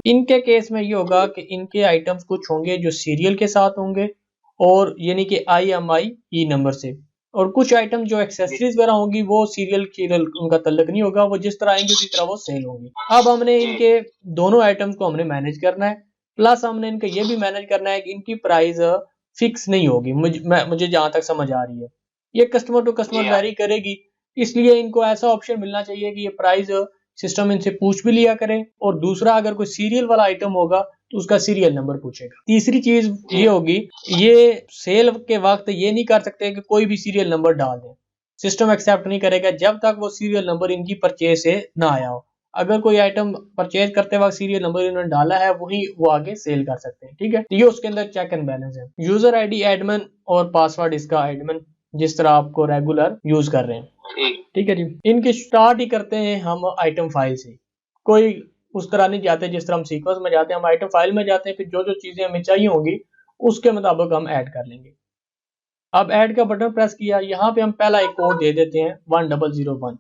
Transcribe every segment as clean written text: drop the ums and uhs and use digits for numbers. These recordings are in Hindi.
इनके केस में ये होगा कि इनके आइटम्स कुछ होंगे जो सीरियल के साथ होंगे और यानी कि IMEI नंबर से, और कुछ आइटम जो एक्सेसरीज वगैरह होंगी वो सीरियल उनका तल्लक नहीं होगा, वो जिस तरह आएंगे उसी तरह वो सेल होंगी। अब हमने इनके दोनों आइटम्स को हमने मैनेज करना है, प्लस हमने इनका ये भी मैनेज करना है कि इनकी प्राइस फिक्स नहीं होगी। मुझे जहां तक समझ आ रही है ये कस्टमर टू कस्टमर वेरी करेगी, इसलिए इनको ऐसा ऑप्शन मिलना चाहिए कि ये प्राइस सिस्टम इनसे पूछ भी लिया करे, और दूसरा अगर कोई सीरियल वाला आइटम होगा तो उसका सीरियल नंबर पूछेगा। तीसरी चीज ये होगी, ये सेल के वक्त ये नहीं कर सकते कि कोई भी सीरियल नंबर डाल दें, सिस्टम एक्सेप्ट नहीं करेगा जब तक वो सीरियल नंबर इनकी परचेज से ना आया हो। अगर कोई आइटम परचेज करते वक्त सीरियल नंबर इन्होंने डाला है वही वो आगे सेल कर सकते हैं, ठीक है। तो ये उसके अंदर चेक एंड बैलेंस है। यूजर आईडी एडमिन और पासवर्ड इसका एडमिन, जिस तरह आपको रेगुलर यूज कर रहे हैं, ठीक है जी। इनकी स्टार्ट ही करते हैं हम आइटम फाइल से, कोई उस तरह नहीं जाते जिस तरह हम सीक्वेंस में जाते हैं, हम आइटम फाइल में जाते हैं, फिर जो जो चीजें हमें चाहिए होंगी उसके मुताबिक हम ऐड कर लेंगे। अब ऐड का बटन प्रेस किया, यहाँ पे हम पहला एक कोड दे देते हैं 1001।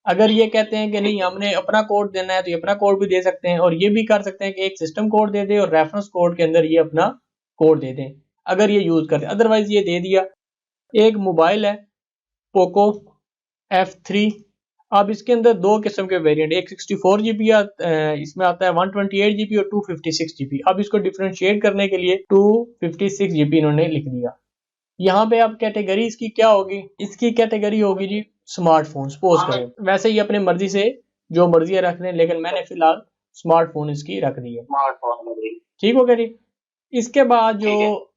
अगर ये कहते हैं कि नहीं हमने अपना कोड देना है तो ये अपना कोड भी दे सकते हैं, और ये भी कर सकते हैं कि एक सिस्टम कोड दे दे और रेफरेंस कोड के अंदर ये अपना कोड दे दें अगर ये यूज करते हैं, अदरवाइज ये दे दिया। एक मोबाइल है पोको F3, अब इसके अंदर दो किस्म के वेरिएंट, एक 64GB इसमें आता है, 128GB और 256GB। अब इसको डिफरेंशिएट करने के लिए 256GB इन्होंने लिख दिया। यहाँ पे अब कैटेगरी इसकी क्या होगी, इसकी कैटेगरी होगी जी स्मार्टफोन। सपोज करें, वैसे ही अपने मर्जी से जो मर्जी है रख लें, लेकिन मैंने फिलहाल स्मार्टफोन इसकी रख दी है, ठीक हो गया जी। इसके बाद जो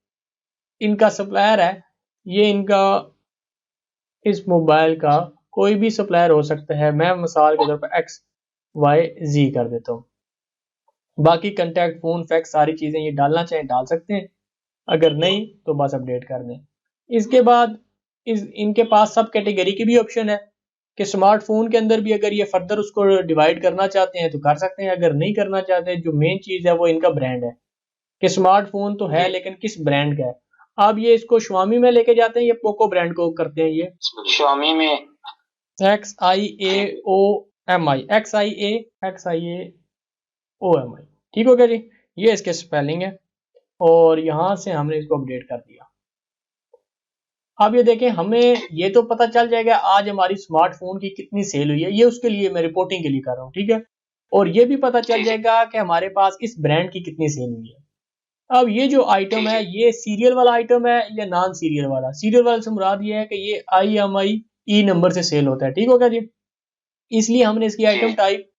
इनका सप्लायर है, ये इनका इस मोबाइल का कोई भी सप्लायर हो सकता है, मैं मिसाल के तौर पर XYZ कर देता हूँ। बाकी कंटेक्ट फोन फैक्स सारी चीजें ये डालना चाहें डाल सकते हैं, अगर नहीं तो बस अपडेट कर दें। इसके बाद इनके पास सब कैटेगरी की भी ऑप्शन है कि स्मार्टफोन के अंदर भी अगर ये फर्दर उसको डिवाइड करना चाहते हैं तो कर सकते हैं, अगर नहीं करना चाहते जो मेन चीज है वो इनका ब्रांड है कि स्मार्टफोन तो है लेकिन किस ब्रांड का है। अब ये इसको Xiaomi में लेके जाते हैं, ये पोको ब्रांड को करते हैं, ये Xiaomi में XIAOMI, ठीक हो गया जी। ये इसके स्पेलिंग है, और यहां से हमने इसको अपडेट कर दिया। अब ये देखें, हमें ये तो पता चल जाएगा आज हमारी स्मार्टफोन की कितनी सेल हुई है, ये उसके लिए मैं रिपोर्टिंग के लिए कर रहा हूँ, ठीक है। और ये भी पता चल जाएगा कि हमारे पास इस ब्रांड की कितनी सेल हुई है। अब ये जो आइटम है ये सीरियल वाला आइटम है या नॉन सीरियल वाला। सीरियल वाला से मुराद ये है कि ये IMEI नंबर से सेल होता है, ठीक हो गया जी। इसलिए हमने इसकी आइटम टाइप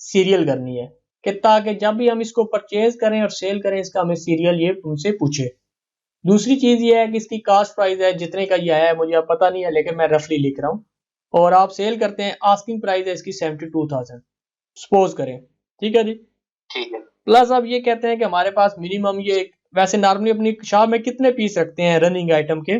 सीरियल करनी है कि ताकि जब भी हम इसको परचेज करें और सेल करें इसका हमें सीरियल ये उनसे पूछे। दूसरी चीज ये है कि इसकी कास्ट प्राइस है, जितने का ये आया है मुझे अब पता नहीं है, लेकिन मैं रफली लिख रहा हूँ। और आप सेल करते हैं, आस्किंग प्राइस है इसकी 72,000 सपोज करें, ठीक है जी। ठीक है। प्लस अब ये कहते हैं कि हमारे पास मिनिमम ये वैसे नॉर्मली अपनी शॉप में कितने पीस रखते हैं रनिंग आइटम के?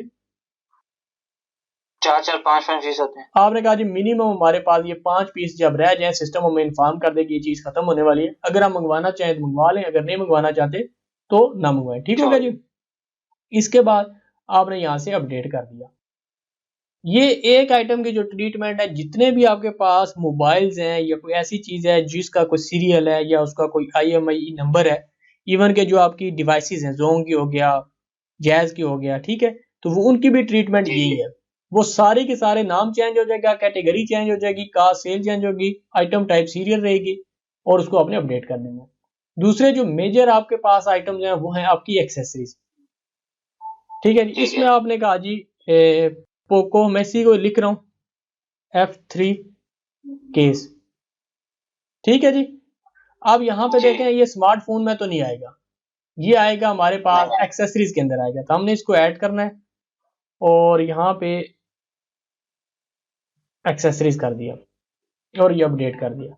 4-5 पीस होते हैं। आपने कहा जी मिनिमम हमारे पास ये 5 पीस जब रह जाए सिस्टम हमें इन्फॉर्म कर देगी ये चीज खत्म होने वाली है, अगर हम मंगवाना चाहें तो मंगवा लें, अगर नहीं मंगवाना चाहते तो ना मंगवाएं, ठीक हो गया जी। इसके बाद आपने यहाँ से अपडेट कर दिया। ये एक आइटम की जो ट्रीटमेंट है, जितने भी आपके पास मोबाइल्स हैं या कोई ऐसी चीज है जिसका कोई सीरियल है या उसका कोई IMEI नंबर है, इवन के जो आपकी डिवाइसेस हैं, जोंग की हो गया, जैज की हो गया, ठीक है, तो वो उनकी भी ट्रीटमेंट यही है। वो सारे के सारे नाम चेंज हो जाएगा, कैटेगरी चेंज हो जाएगी, कास्ट सेल चेंज होगी, आइटम टाइप सीरियल रहेगी, और उसको आपने अपडेट कर देना। दूसरे जो मेजर आपके पास आइटम्स हैं वो हैं आपकी एक्सेसरीज, ठीक है जी। इसमें आपने कहा जी पोको, मैं इसी को लिख रहा हूं F3 केस, ठीक है जी। अब यहाँ पे देखें ये स्मार्टफोन में तो नहीं आएगा, ये आएगा हमारे पास एक्सेसरीज के अंदर आएगा, तो हमने इसको ऐड करना है और यहाँ पे एक्सेसरीज कर दिया और ये अपडेट कर दिया।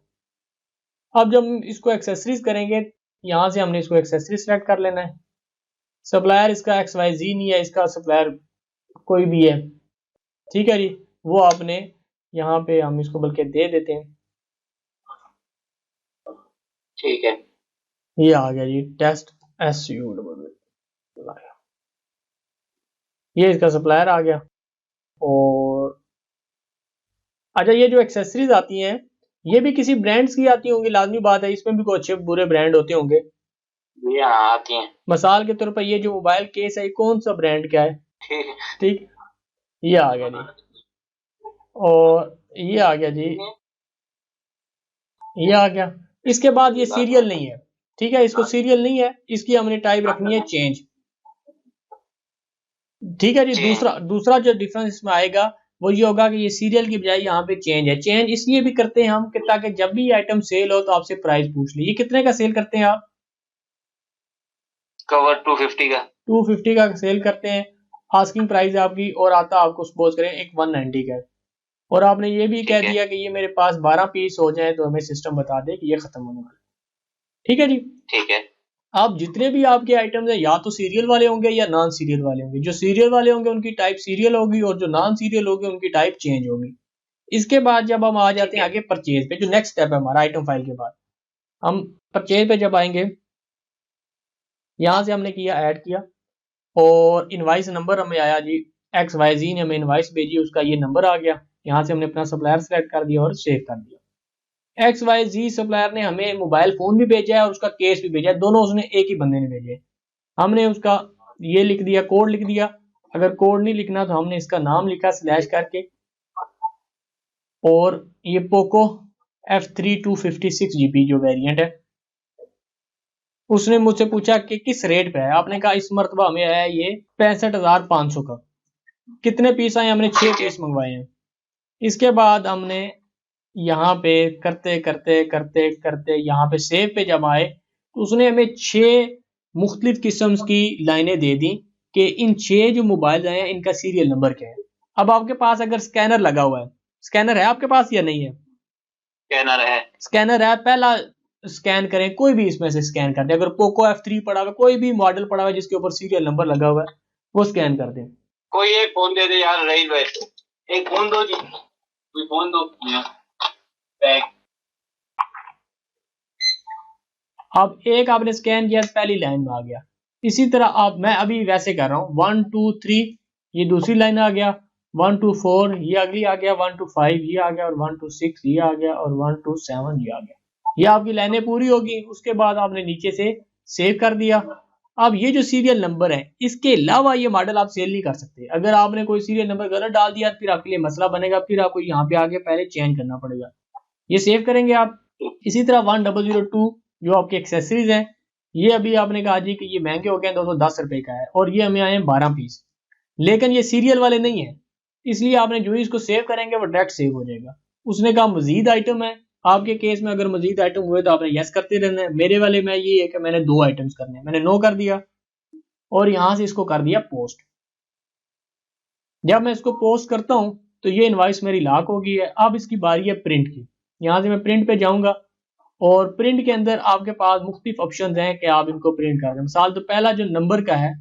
अब जब हम इसको एक्सेसरीज करेंगे, यहाँ से हमने इसको एक्सेसरीज सेलेक्ट कर लेना है। सप्लायर इसका XYZ नहीं है, इसका सप्लायर कोई भी है, ठीक है जी। वो आपने यहाँ पे हम इसको बल्कि दे देते हैं, ठीक है। ये आ गया जी टेस्ट SU, ये इसका सप्लायर आ गया। और अच्छा, ये जो एक्सेसरीज आती हैं ये भी किसी ब्रांड्स की आती होंगी, लाजमी बात है, इसमें भी कोई अच्छे बुरे ब्रांड होते होंगे। ये हाँ आती हैं। मिसाल के तौर पर ये जो मोबाइल केस है, कौन सा ब्रांड का है? ठीक है। ठीक, ये आ गया जी, और ये आ गया जी, ये आ गया। इसके बाद ये सीरियल नहीं है, ठीक है, इसको सीरियल नहीं है, इसकी हमने टाइप रखनी है चेंज। ठीक है जी। दूसरा दूसरा जो डिफरेंस इसमें आएगा वो ये होगा कि ये सीरियल की बजाय यहाँ पे चेंज है। चेंज इसलिए भी करते हैं हम कि ताकि जब भी आइटम सेल हो तो आपसे प्राइस पूछ ले। ये कितने का सेल करते हैं आप? कवर 250 का। 250 का सेल करते हैं। आस्किंग प्राइस आपकी और आता आपको सपोज करें एक 190 का, और आपने ये भी कह दिया कि ये मेरे पास 12 पीस हो जाए तो हमें सिस्टम बता दे कि ये खत्म होने वाला। ठीक है जी। ठीक है। आप जितने भी आपके आइटम्स हैं या तो सीरियल वाले होंगे या नॉन सीरियल वाले होंगे। जो सीरियल वाले होंगे उनकी टाइप सीरियल होगी और जो नॉन सीरियल होगी उनकी टाइप चेंज होगी। इसके बाद जब हम आ जाते हैं आगे परचेज पे, जो नेक्स्ट स्टेप है हमारा आइटम फाइल के बाद, हम परचेज पे जब आएंगे, यहां से हमने किया ऐड किया और इनवाइस नंबर हमें आया जी, XYZ ने हमें इनवाइस भेजी, उसका ये नंबर आ गया। यहाँ से हमने अपना सप्लायर सेलेक्ट कर दिया और सेव कर दिया। XYZ सप्लायर ने हमें मोबाइल फोन भी भेजा है और उसका केस भी भेजा है, दोनों उसने एक ही बंदे ने भेजे। हमने उसका ये लिख दिया, कोड लिख दिया। अगर कोड नहीं लिखना तो हमने इसका नाम लिखा स्लैश करके, और ये पोको F3 256 GB जो वेरिएंट है, उसने मुझसे पूछा कि किस रेट पे है। आपने कहा इस मरतबा हमें आया ये 65,500 का। कितने पीस आए? हमने 6 पीस मंगवाए हैं। इसके बाद हमने यहाँ पे करते करते करते करते यहाँ पे सेव पे जब आए तो उसने हमें 6 मुख्तलिफ किस्म की लाइनें दे दी कि इन 6 जो मोबाइल आए हैं इनका सीरियल नंबर क्या है। अब आपके पास अगर स्कैनर लगा हुआ है, स्कैनर है आपके पास या नहीं है? स्कैनर है। स्कैनर है, पहला स्कैन करें, कोई भी इसमें से स्कैन कर दें। अगर पोको F3 पड़ा हुआ, कोई भी मॉडल पड़ा हुआ है जिसके ऊपर सीरियल नंबर लगा हुआ है, वो स्कैन कर दें। कोई एक फोन दे दे यार, रही एक फोन दो जी, कोई फोन दो। अब एक आपने स्कैन किया, पहली लाइन में आ गया। इसी तरह आप, मैं अभी वैसे कर रहा हूँ, 1 2 3 ये दूसरी लाइन आ गया, 1 2 4 ये अगली आ गया, 1 2 5 ये आ गया, और 1 2 6 ये आ गया, और 1 2 7 ये आ गया। ये आपकी लाइनें पूरी होगी। उसके बाद आपने नीचे से सेव कर दिया। अब ये जो सीरियल नंबर है, इसके अलावा ये मॉडल आप सेल नहीं कर सकते। अगर आपने कोई सीरियल नंबर गलत डाल दिया फिर आपके लिए मसला बनेगा, फिर आपको यहाँ पे आगे पहले चेंज करना पड़ेगा। ये सेव करेंगे आप। इसी तरह 1002 जो आपके एक्सेसरीज है, ये अभी आपने कहा जी कि ये महंगे हो गए, 210 रुपए का है, और ये हमें आए हैं 12 पीस, लेकिन ये सीरियल वाले नहीं है। इसलिए आपने जो ही इसको सेव करेंगे वो डायरेक्ट सेव हो जाएगा। उसने कहा मजीद आइटम है। आपके केस में अगर मजीद आइटम हुए तो आपने यस करते रहना है। मेरे वाले में ये है कि मैंने 2 आइटम्स करने हैं, मैंने नो कर दिया और यहां से इसको कर दिया पोस्ट। जब मैं इसको पोस्ट करता हूं तो ये इनवाइस मेरी लॉक हो गई है। अब इसकी बारी है प्रिंट की। यहां से मैं प्रिंट पे जाऊंगा और प्रिंट के अंदर आपके पास मुख्तलिफ ऑप्शन हैं कि आप इनको प्रिंट कर दें। मिसाल तो पहला जो नंबर का है,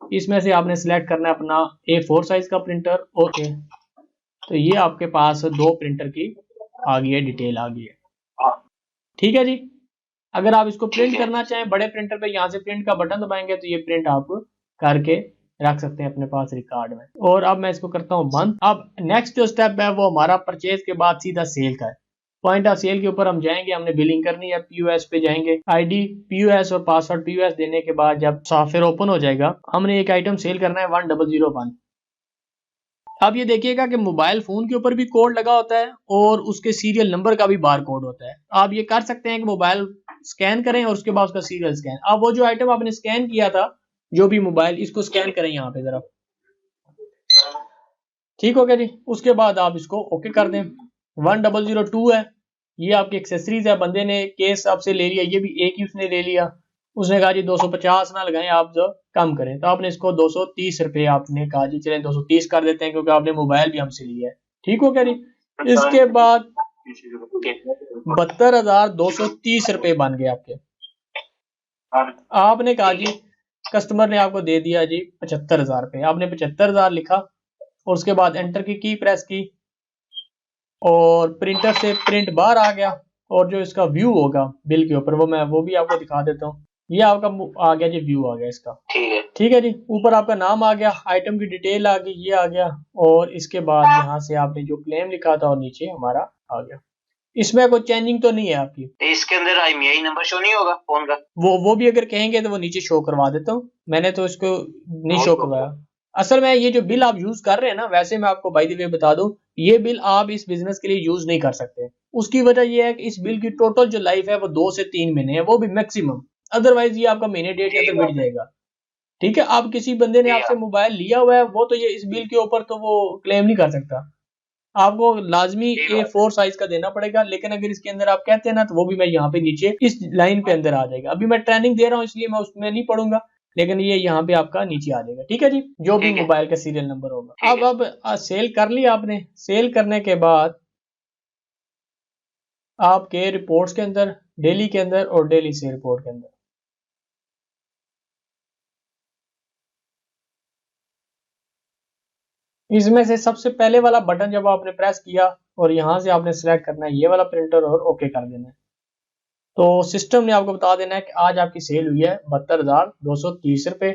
इसमें से आपने सिलेक्ट करना है अपना A4 साइज का प्रिंटर। ओके, तो ये आपके पास 2 प्रिंटर की आ गई है, डिटेल आ गई है। ठीक है जी। अगर आप इसको प्रिंट करना चाहें बड़े प्रिंटर पे, यहाँ से प्रिंट का बटन दबाएंगे तो ये प्रिंट आप करके रख सकते हैं अपने पास रिकॉर्ड में। और अब मैं इसको करता हूँ बंद। अब नेक्स्ट जो स्टेप है वो हमारा परचेज के बाद सीधा सेल का है। पॉइंट ऑफ सेल के ऊपर हम जाएंगे, हमने बिलिंग करनी है, POS पे जाएंगे, ID POS और पासवर्ड POS देने के बाद जब सॉफ्टवेयर ओपन हो जाएगा, हमने एक आइटम सेल करना है 1001। अब ये देखिएगा कि मोबाइल फोन के ऊपर भी कोड लगा होता है और उसके सीरियल नंबर का भी बार कोड होता है। आप ये कर सकते हैं कि मोबाइल स्कैन करें और उसके बाद उसका सीरियल स्कैन। अब वो जो आइटम आपने स्कैन किया था, जो भी मोबाइल, इसको स्कैन करें यहाँ पे जरा। ठीक हो गया जी। उसके बाद आप इसको ओके कर दें। 1002 है, ये आपकी एक्सेसरीज है। बंदे ने केस आपसे ले लिया, ये भी एक ही उसने ले लिया। उसने कहा जी 250 ना लगाएं, आप जो कम करें, तो आपने इसको 230 रुपए आपने कहा जी चलें 230 कर देते हैं क्योंकि आपने मोबाइल भी हमसे लिया है। ठीक हो गया जी। इसके बाद 72,230 रुपए बन गए आपके। आपने कहा जी, कस्टमर ने आपको दे दिया जी 75,000 रुपए। आपने 75,000 लिखा और उसके बाद एंटर की प्रेस की और प्रिंटर से प्रिंट बाहर आ गया। और जो इसका व्यू होगा बिल के ऊपर, वो भी आपको दिखा देता हूँ। ये आपका आ गया जी, व्यू आ गया इसका। ठीक है जी। ऊपर आपका नाम आ गया, आइटम की डिटेल आ गई, ये आ गया, और इसके बाद यहाँ से आपने जो क्लेम लिखा था और नीचे हमारा आ गया। इसमें कोई चेंजिंग तो नहीं है आपकी। इसके अंदर IMEI नंबर शो नहीं होगा फोन का? वो भी अगर कहेंगे तो वो नीचे शो करवा देता हूँ, मैंने तो इसको नहीं शो करवाया। असल में ये जो बिल आप यूज कर रहे हैं ना, वैसे मैं आपको बाय द वे बता दूं, ये बिल आप इस बिजनेस के लिए यूज नहीं कर सकते। उसकी वजह ये है कि इस बिल की टोटल जो लाइफ है वो 2 से 3 महीने है, वो भी मैक्सिमम। अदरवाइज ये आपका महीने डेढ़ के अंदर मिट जाएगा। ठीक है, आप किसी बंदे ने आपसे मोबाइल लिया हुआ है, वो तो ये इस बिल के ऊपर तो वो क्लेम नहीं कर सकता। आपको लाजमी A4 साइज का देना पड़ेगा, लेकिन अगर इसके अंदर आप कहते हैं ना, तो वो भी मैं यहाँ पे नीचे इस लाइन पे अंदर आ जाएगा। अभी मैं ट्रेनिंग दे रहा हूँ इसलिए मैं उसमें नहीं पढ़ूंगा, लेकिन ये यहाँ पे आपका नीचे आ जाएगा। ठीक है जी, जो भी मोबाइल का सीरियल नंबर होगा। अब सेल कर लिया आपने। सेल करने के बाद आपके रिपोर्ट्स के अंदर, डेली के अंदर और डेली से रिपोर्ट के अंदर, इसमें से सबसे पहले वाला बटन जब आपने प्रेस किया और यहां से आपने सिलेक्ट करना है ये वाला प्रिंटर और ओके कर देना है, तो सिस्टम ने आपको बता देना है कि आज आपकी सेल हुई है 72,230 रुपये।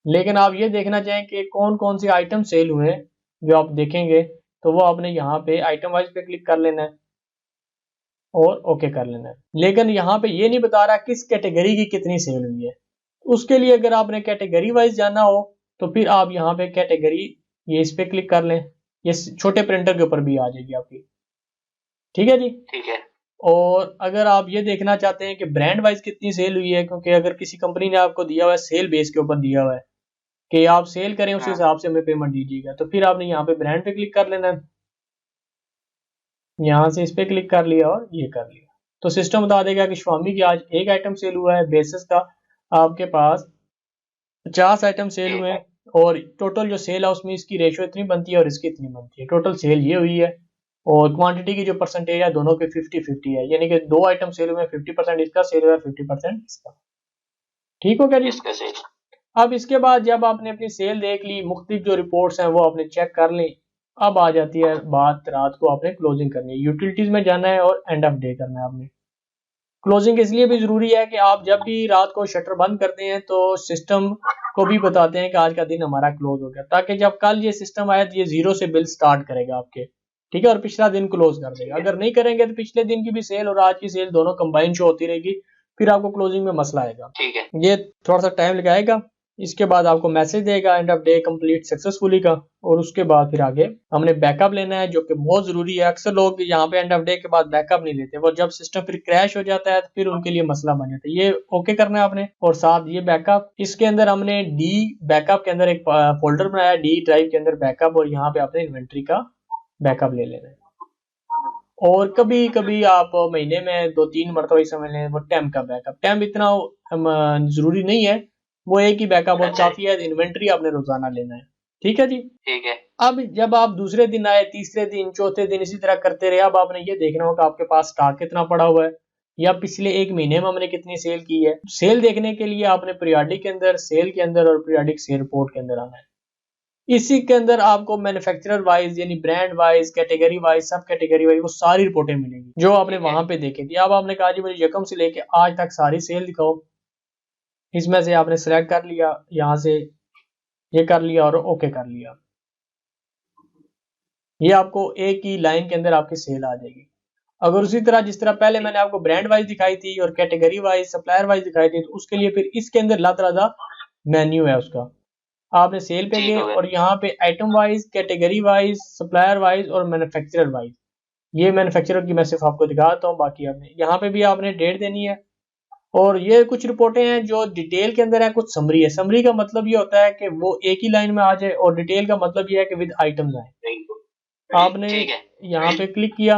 लेकिन आप ये देखना चाहें कि कौन कौन से आइटम सेल हुए हैं, जो आप देखेंगे तो वो आपने यहाँ पे आइटम वाइज पे क्लिक कर लेना है और ओके कर लेना है। लेकिन यहाँ पे ये नहीं बता रहा किस कैटेगरी की कितनी सेल हुई है। उसके लिए अगर आपने कैटेगरी वाइज जाना हो तो फिर आप यहाँ पे कैटेगरी, ये इस पे क्लिक कर लें, ये छोटे प्रिंटर के ऊपर भी आ जाएगी आपकी। ठीक है जी, ठीक है। और अगर आप ये देखना चाहते हैं कि ब्रांड वाइज कितनी सेल हुई है, क्योंकि अगर किसी कंपनी ने आपको दिया हुआ है सेल बेस के ऊपर दिया हुआ है कि आप सेल करें उस हिसाब से हमें पेमेंट दीजिएगा, तो फिर आपने यहाँ पे ब्रांड पे क्लिक कर लेना है। यहाँ से इस पे क्लिक कर लिया और ये कर लिया, तो सिस्टम बता देगा कि स्वामी की आज एक आइटम सेल हुआ है, बेसिस का आपके पास 50 आइटम सेल हुए हैं, और टोटल जो सेल है उसमें इसकी रेशियो इतनी बनती है और इसकी इतनी बनती है। टोटल सेल ये हुई है, और क्वांटिटी की जो परसेंटेज है दोनों के 50-50 है, यानी कि 2 आइटम सेल हुए, 50% इसका सेल हुआ है, 50% इसका। ठीक हो गया जी। अब इसके बाद जब आपने अपनी सेल देख ली, मुख्तलिफ जो रिपोर्ट्स हैं वो आपने चेक कर ली, अब आ जाती है बात रात को आपने क्लोजिंग करनी है। यूटिलिटीज में जाना है और एंड ऑफ डे करना है आपने। क्लोजिंग इसलिए भी जरूरी है कि आप जब भी रात को शटर बंद करते हैं तो सिस्टम को भी बताते हैं कि आज का दिन हमारा क्लोज हो गया, ताकि जब कल ये सिस्टम आए तो ये 0 से बिल स्टार्ट करेगा आपके। ठीक है, और पिछला दिन क्लोज कर देगा। अगर नहीं करेंगे तो पिछले दिन की भी सेल और आज की सेल दोनों कंबाइन शो होती रहेगी, फिर आपको क्लोजिंग में मसला आएगा। ठीक है, ये थोड़ा सा टाइम लगाएगा। इसके बाद आपको मैसेज देगा end of day complete successfully का, और उसके बाद फिर आगे हमने बैकअप लेना है, जो कि बहुत जरूरी है। अक्सर लोग यहाँ पे एंड ऑफ डे के बाद बैकअप नहीं लेते, वो जब सिस्टम फिर क्रैश हो जाता है तो फिर उनके लिए मसला बन जाता है। ये ओके करना है आपने, और साथ ये बैकअप, इसके अंदर हमने डी बैकअप के अंदर एक फोल्डर बनाया, डी ड्राइव के अंदर बैकअप, और यहाँ पे आपने इन्वेंट्री का बैकअप ले लेना है। और कभी कभी आप महीने में 2-3 मरतबा समझ लें वो टेम का बैकअप। टेम इतना जरूरी नहीं है, वो एक ही बैकअप बहुत काफी है। इन्वेंट्री आपने रोजाना लेना है। ठीक है जी, ठीक है। अब जब आप दूसरे दिन आए, तीसरे दिन, चौथे दिन इसी तरह करते रहे, अब आपने ये देखना होगा आपके पास स्टॉक कितना पड़ा हुआ है, या पिछले एक महीने में हमने कितनी सेल की है। सेल देखने के लिए आपने पीरियोडिक के अंदर, सेल के अंदर और पीरियोडिक सेल रिपोर्ट के अंदर आना है। इसी के अंदर आपको मैन्युफैक्चरर वाइज यानी ब्रांड वाइज, कैटेगरी वाइज, सब कैटेगरी वाइज वो सारी रिपोर्टें मिलेंगी जो आपने वहां पे देखी थी। अब आपने कहा जी मुझे यकम से लेके आज तक सारी सेल दिखाओ, इसमें से आपने सिलेक्ट कर लिया, यहाँ से ये कर लिया और ओके कर लिया। ये आपको एक ही लाइन के अंदर आपकी सेल आ जाएगी। अगर उसी तरह जिस तरह पहले मैंने आपको ब्रांड वाइज दिखाई थी और कैटेगरी वाइज, सप्लायर वाइज दिखाई थी, तो उसके लिए फिर इसके अंदर लातरादा मेन्यू है उसका। आपने सेल पे गए और यहाँ पे item wise, category wise, supplier wise और मैन्युफैक्चरर वाइज, ये मैन्युफैक्चरर की मैं सिर्फ आपको दिखाता हूँ। बाकी आपने यहाँ पे भी आपने डेट देनी है। और ये कुछ रिपोर्टें हैं जो डिटेल के अंदर है, कुछ समरी है। समरी का मतलब ये होता है कि वो एक ही लाइन में आ जाए, और डिटेल का मतलब ये है कि विद आइटम्स आए। आपने यहाँ पे क्लिक किया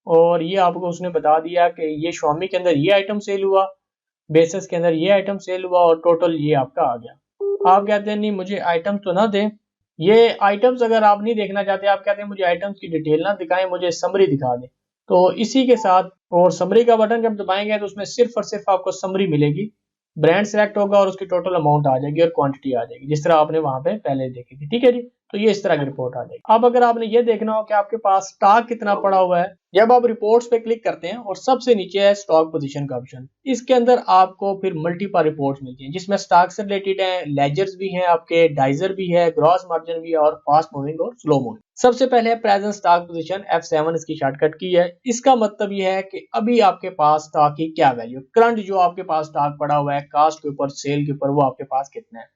और ये आपको उसने बता दिया कि ये स्वामी के अंदर ये आइटम सेल हुआ, बेसिस के अंदर ये आइटम सेल हुआ, और टोटल ये आपका आ गया। आप कहते हैं नहीं मुझे आइटम्स तो ना दें, ये आइटम्स अगर आप नहीं देखना चाहते, आप कहते हैं मुझे आइटम्स की डिटेल ना दिखाएं, मुझे समरी दिखा दें, तो इसी के साथ और समरी का बटन जब दबाएंगे तो उसमें सिर्फ और सिर्फ आपको समरी मिलेगी। ब्रांड सेलेक्ट होगा और उसकी टोटल अमाउंट आ जाएगी और क्वांटिटी आ जाएगी, जिस तरह आपने वहां पे पहले देखी थी। ठीक है जी, तो ये इस तरह की रिपोर्ट आ जाएगी। अब अगर आपने ये देखना हो कि आपके पास स्टॉक कितना पड़ा हुआ है, जब आप रिपोर्ट्स पे क्लिक करते हैं और सबसे नीचे है स्टॉक पोजीशन का ऑप्शन, इसके अंदर आपको फिर मल्टीपल रिपोर्ट्स मिलती हैं जिसमें स्टॉक से रिलेटेड है, लेजर्स भी हैं, आपके डाइजर भी है, ग्रॉस मार्जिन भी है और फास्ट मूविंग और स्लो मूविंग। सबसे पहले है प्रेजेंट स्टॉक पोजीशन, F7 इसकी शॉर्टकट की है। इसका मतलब ये है कि अभी आपके पास स्टॉक की क्या वैल्यू, करंट जो आपके पास स्टॉक पड़ा हुआ है कास्ट के ऊपर, सेल के ऊपर, वो आपके पास कितना है।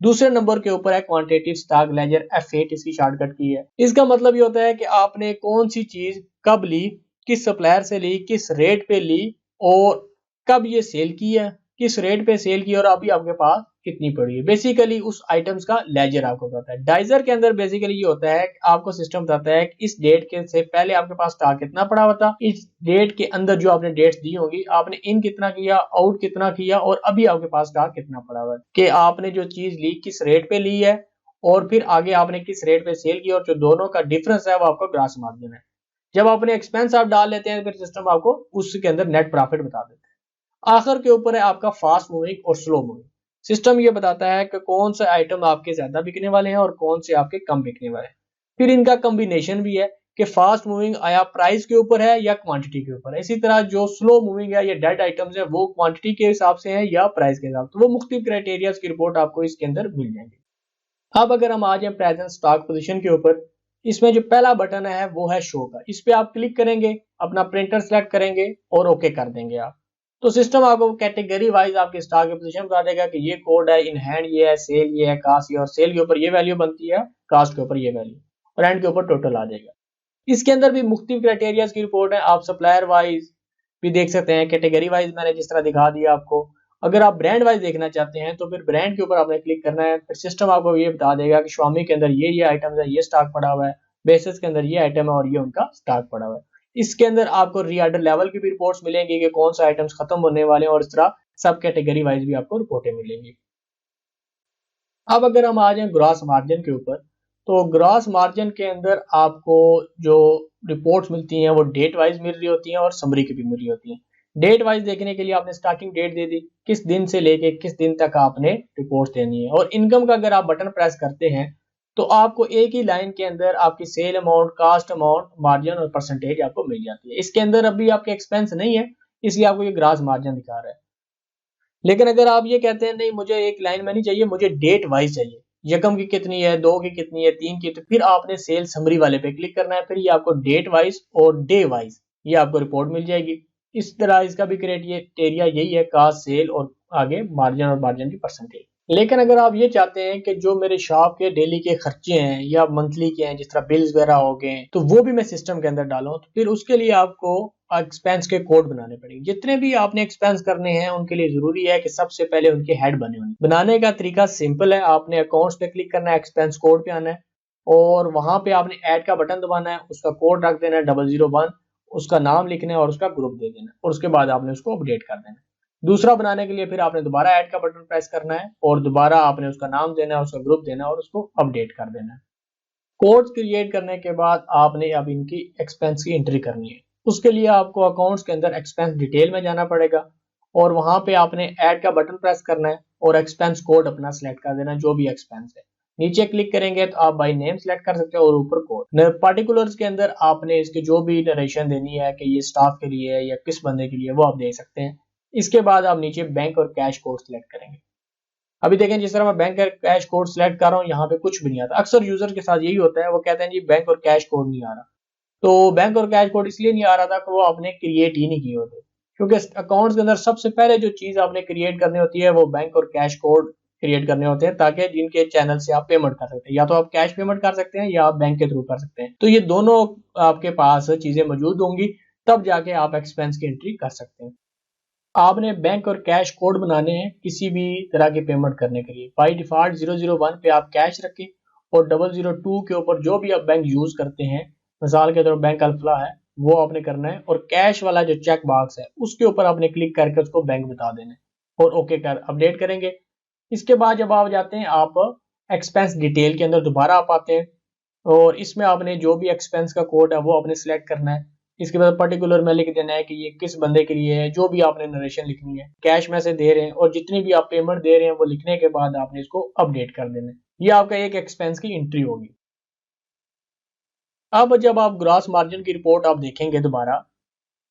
दूसरे नंबर के ऊपर है क्वांटिटेटिव स्टॉक लेजर, F8 इसकी शॉर्टकट की है। इसका मतलब ये होता है कि आपने कौन सी चीज कब ली, किस सप्लायर से ली, किस रेट पे ली और कब ये सेल की है, किस रेट पे सेल की और अभी आपके पास कितनी पड़ी है। बेसिकली उस आइटम्स का लेजर आपको बताता है। डाइजर के अंदर बेसिकली ये होता है कि आपको सिस्टम बताता है कि इस डेट के से पहले आपके पास स्टॉक कितना पड़ा हुआ था, इस डेट के अंदर जो आपने डेट्स दी होंगी आपने इन कितना किया, आउट कितना किया और अभी आपके पास स्टॉक कितना पड़ा हुआ है, कि आपने जो चीज ली किस रेट पे ली है और फिर आगे आपने किस रेट पे सेल किया और जो दोनों का डिफरेंस है वो आपका ग्रॉस मार्जिन है। जब आपने एक्सपेंस आप डाल लेते हैं फिर सिस्टम आपको उसके अंदर नेट प्रॉफिट बता देता है। आखिर के ऊपर है आपका फास्ट मूविंग और स्लो मूविंग। सिस्टम ये बताता है कि कौन से आइटम आपके ज्यादा बिकने वाले हैं और कौन से आपके कम बिकने वाले हैं। फिर इनका कॉम्बिनेशन भी है कि फास्ट मूविंग आया प्राइस के ऊपर है या क्वांटिटी के ऊपर है। इसी तरह जो स्लो मूविंग है या डेड आइटम्स है वो क्वांटिटी के हिसाब से है या प्राइस के हिसाब से। वो मुख्तलिफ क्राइटेरिया की रिपोर्ट आपको इसके अंदर मिल जाएगी। अब अगर हम आ जाए प्रेजेंट स्टॉक पोजीशन के ऊपर, इसमें जो पहला बटन है वो है शो का। इस पे आप क्लिक करेंगे, अपना प्रिंटर सेलेक्ट करेंगे और ओके कर देंगे आप, तो सिस्टम आपको कैटेगरी वाइज आपके स्टॉक की पोजीशन बता देगा कि ये कोड है, इन हैंड ये है, सेल ये है, कास्ट ये, और सेल के ऊपर ये वैल्यू बनती है, कास्ट के ऊपर ये वैल्यू और एंड के ऊपर टोटल आ जाएगा। इसके अंदर भी मुख्तलिफ क्राइटेरिया की रिपोर्ट है। आप सप्लायर वाइज भी देख सकते हैं, कैटेगरी वाइज मैंने जिस तरह दिखा दिया आपको। अगर आप ब्रांड वाइज देखना चाहते हैं तो फिर ब्रांड के ऊपर आपने क्लिक करना है। फिर सिस्टम आपको ये बता देगा कि स्वामी के अंदर ये आइटम्स है, ये स्टॉक पड़ा हुआ है, बेसिस के अंदर ये आइटम है और ये उनका स्टॉक पड़ा हुआ है। इसके अंदर आपको रीऑर्डर लेवल की भी रिपोर्ट्स मिलेंगी कि कौन सा आइटम्स खत्म होने वाले हैं और इस तरह सब कैटेगरी वाइज भी आपको रिपोर्टें मिलेंगी। अब अगर हम आ जाए ग्रॉस मार्जिन के ऊपर, तो ग्रॉस मार्जिन के अंदर आपको जो रिपोर्ट्स मिलती हैं वो डेट वाइज मिल रही होती हैं और समरी की भी मिल रही होती हैं। डेट वाइज देखने के लिए आपने स्टार्टिंग डेट दे दी, किस दिन से लेके किस दिन तक आपने रिपोर्ट देनी है। और इनकम का अगर आप बटन प्रेस करते हैं तो आपको एक ही लाइन के अंदर आपकी sale amount, cost amount, margin और परसेंटेज आपको मिल जाती है। इसके अंदर अभी आपके एक्सपेंस नहीं है इसलिए आपको ये ग्रॉस मार्जिन दिखा रहा है। लेकिन अगर आप ये कहते हैं नहीं मुझे एक लाइन में नहीं चाहिए, मुझे डेट वाइज चाहिए, यकम की कितनी है, 2 की कितनी है, 3 की, तो फिर आपने सेल समरी वाले पे क्लिक करना है। फिर ये आपको डेट वाइज और डे वाइज ये आपको रिपोर्ट मिल जाएगी। इस तरह इसका भी क्राइटेरिया यही है, कास्ट, सेल और आगे मार्जिन और मार्जिन की परसेंटेज। लेकिन अगर आप ये चाहते हैं कि जो मेरे शॉप के डेली के खर्चे हैं या मंथली के हैं, जिस तरह बिल्स वगैरह हो गए, तो वो भी मैं सिस्टम के अंदर डालूं, तो फिर उसके लिए आपको एक्सपेंस के कोड बनाने पड़ेंगे। जितने भी आपने एक्सपेंस करने हैं उनके लिए जरूरी है कि सबसे पहले उनके हेड बने होंगे। बनाने का तरीका सिंपल है, आपने अकाउंट्स पे क्लिक करना है, एक्सपेंस कोड पे आना है और वहां पे आपने ऐड का बटन दबाना है, उसका कोड रख देना है 001, उसका नाम लिखना है और उसका ग्रुप दे देना है और उसके बाद आपने उसको अपडेट कर देना है। दूसरा बनाने के लिए फिर आपने दोबारा ऐड का बटन प्रेस करना है और दोबारा आपने उसका नाम देना है, उसका ग्रुप देना है और उसको अपडेट कर देना है। कोड्स क्रिएट करने के बाद आपने अब इनकी एक्सपेंस की एंट्री करनी है। उसके लिए आपको अकाउंट्स के अंदर एक्सपेंस डिटेल में जाना पड़ेगा और वहां पे आपने ऐड का बटन प्रेस करना है और एक्सपेंस कोड अपना सिलेक्ट कर देना, जो भी एक्सपेंस है। नीचे क्लिक करेंगे तो आप बाय नेम सिलेक्ट कर सकते हो और ऊपर कोड। पार्टिकुलर्स के अंदर आपने इसके जो भी नरेशन देनी है कि ये स्टाफ के लिए है या किस बंदे के लिए, वो आप दे सकते हैं। इसके बाद आप नीचे बैंक और कैश कोड सिलेक्ट करेंगे। अभी देखें जिस तरह मैं बैंक और कैश कोड सिलेक्ट कर रहा हूँ यहाँ पे कुछ भी नहीं आता। अक्सर यूजर के साथ यही होता है, वो कहते हैं जी बैंक और कैश कोड नहीं आ रहा। तो बैंक और कैश कोड इसलिए नहीं आ रहा था कि वो आपने क्रिएट ही नहीं किए होते, क्योंकि अकाउंट्स के अंदर सबसे पहले जो चीज आपने क्रिएट करनी होती है वो बैंक और कैश कोड क्रिएट करने होते हैं, ताकि जिनके चैनल से आप पेमेंट कर सकते हैं, या तो आप कैश पेमेंट कर सकते हैं या आप बैंक के थ्रू कर सकते हैं। तो ये दोनों आपके पास चीजें मौजूद होंगी, तब जाके आप एक्सपेंस की एंट्री कर सकते हैं। आपने बैंक और कैश कोड बनाने हैं किसी भी तरह के पेमेंट करने के लिए। बाई डिफॉल्ट 001 पे आप कैश रखें और 002 के ऊपर जो भी आप बैंक यूज करते हैं, मिसाल के तौर बैंक अल्फला है, वो आपने करना है और कैश वाला जो चेक बॉक्स है उसके ऊपर आपने क्लिक करके उसको बैंक बता देना है और ओके कर अपडेट करेंगे। इसके बाद जब आप जाते हैं आप एक्सपेंस डिटेल के अंदर दोबारा आप आते हैं और इसमें आपने जो भी एक्सपेंस का कोड है वो आपने सिलेक्ट करना है। इसके बाद पर्टिकुलर में लिख देना है कि ये किस बंदे के लिए है, जो भी आपने नरेशन लिखनी है, कैश में से दे रहे हैं और जितनी भी आप पेमेंट दे रहे हैं वो लिखने के बाद आपने इसको अपडेट कर देना है। ये आपका एक एक्सपेंस की एंट्री होगी। अब जब आप ग्रॉस मार्जिन की रिपोर्ट आप देखेंगे दोबारा,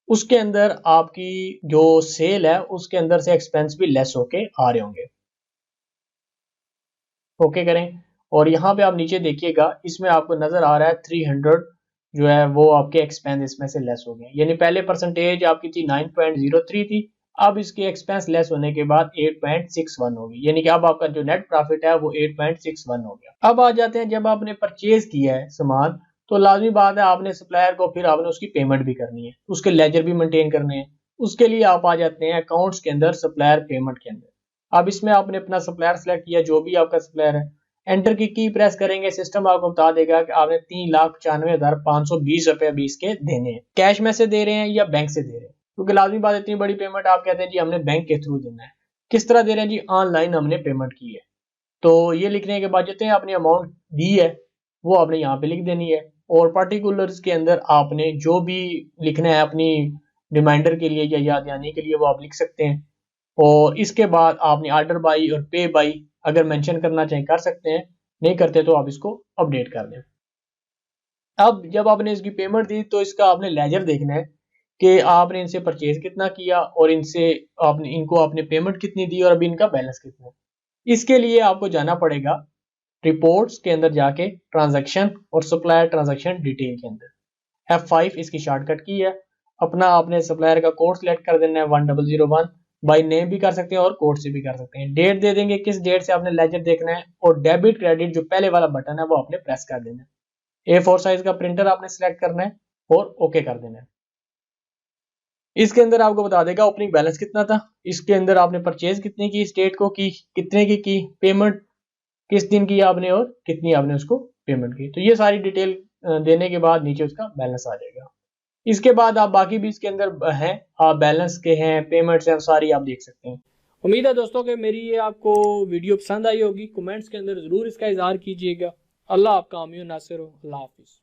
उसके अंदर आपकी जो सेल है उसके अंदर से एक्सपेंस भी लेस होके आ रहे होंगे। ओके करें, और यहाँ पे आप नीचे देखिएगा, इसमें आपको नजर आ रहा है 300 जो है वो आपके एक्सपेंस इसमें से लेस हो गए, यानी पहले परसेंटेज आपकी थी 9.03 थी, अब इसके एक्सपेंस लेस होने के बाद 8.61 होगी, यानी कि अब आपका जो नेट प्रॉफिट है वो 8.61 हो गया। अब आ जाते हैं, जब आपने परचेज किया है सामान, तो लाजमी बात है आपने सप्लायर को फिर आपने उसकी पेमेंट भी करनी है, उसके लेजर भी मेंटेन करने हैं। उसके लिए आप आ जाते हैं अकाउंट्स के अंदर, सप्लायर पेमेंट के अंदर। अब इसमें आपने अपना सप्लायर सेलेक्ट किया, जो भी आपका सप्लायर है, एंटर की प्रेस करेंगे, सिस्टम आपको बता देगा कि आपने 3,95,520 रुपए अभी इसके देने हैं। कैश में से दे रहे हैं या बैंक से दे रहे हैं, क्योंकि लाजमी बात, इतनी बड़ी पेमेंट आप कहते हैं जी हमने बैंक के थ्रू देना है। किस तरह दे रहे हैं जी, ऑनलाइन हमने पेमेंट की है। तो ये लिखने के बाद जितने आपने अमाउंट दी है वो आपने यहाँ पे लिख देनी है, और पर्टिकुलर्स के अंदर आपने जो भी लिखना है अपनी रिमाइंडर के लिए या याद दिलाने के लिए वो आप लिख सकते हैं। और इसके बाद आपने ऑर्डर बाई और पे बाई अगर मेंशन करना चाहें कर सकते हैं, नहीं करते तो आप इसको अपडेट कर दें। अब जब आपने इसकी पेमेंट दी तो इसका आपने लेजर देखना है कि आपने इनसे परचेज कितना किया और इनको आपने पेमेंट कितनी दी और अभी इनका बैलेंस कितना है। इसके लिए आपको जाना पड़ेगा रिपोर्ट्स के अंदर जाके, ट्रांजैक्शन और सप्लायर ट्रांजैक्शन डिटेल के अंदर, F5 इसकी शॉर्टकट की है। अपना आपने सप्लायर का कोड सिलेक्ट कर देना है 1001, बाई नेम भी कर सकते हैं और कोड से भी कर सकते हैं। डेट दे देंगे, किस डेट से आपने लेजर देखना है, और डेबिट क्रेडिट जो पहले वाला बटन है वो आपने प्रेस कर देना है। A4 साइज का प्रिंटर आपने सिलेक्ट करना है और ओके कर देना है। इसके अंदर आपको बता देगा ओपनिंग बैलेंस कितना था, इसके अंदर आपने परचेज कितनी की, स्टेट को की, कितने की पेमेंट किस दिन की आपने और कितनी आपने उसको पेमेंट की। तो ये सारी डिटेल देने के बाद नीचे उसका बैलेंस आ जाएगा। इसके बाद आप बाकी भी इसके अंदर हैं, आप बैलेंस के हैं, पेमेंट्स हैं, सारी आप देख सकते हैं। उम्मीद है दोस्तों कि मेरी ये आपको वीडियो पसंद आई होगी। कमेंट्स के अंदर ज़रूर इसका इजहार कीजिएगा। अल्लाह आपका आमीन नासिर हो। अल्लाह हाफिज़।